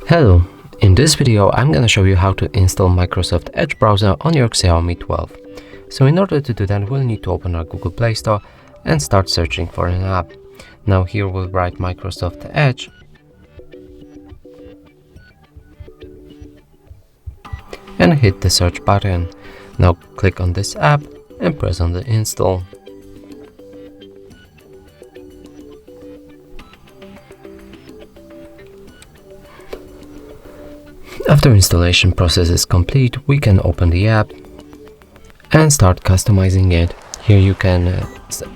Hello, in this video I'm gonna show you how to install Microsoft Edge browser on your Xiaomi 12. So in order to do that, we'll need to open our Google Play Store and start searching for an app. Now here we'll write Microsoft Edge and hit the search button. Now click on this app and press on the install. After installation process is complete, we can open the app and start customizing it. Here you can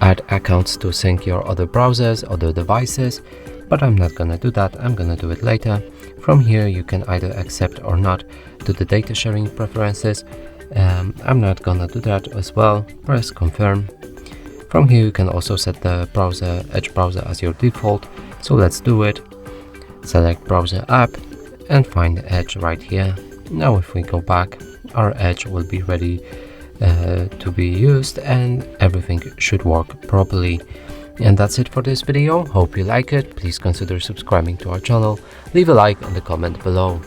add accounts to sync your other browsers, other devices, but I'm not gonna do that, I'm gonna do it later. From here you can either accept or not to the data sharing preferences. I'm not gonna do that as well. Press confirm. From here you can also set the Edge browser as your default, so let's do it. Select browser app and find Edge right here. Now if we go back, our Edge will be ready to be used and everything should work properly. And that's it for this video. Hope you like it. Please consider subscribing to our channel. Leave a like and a comment below.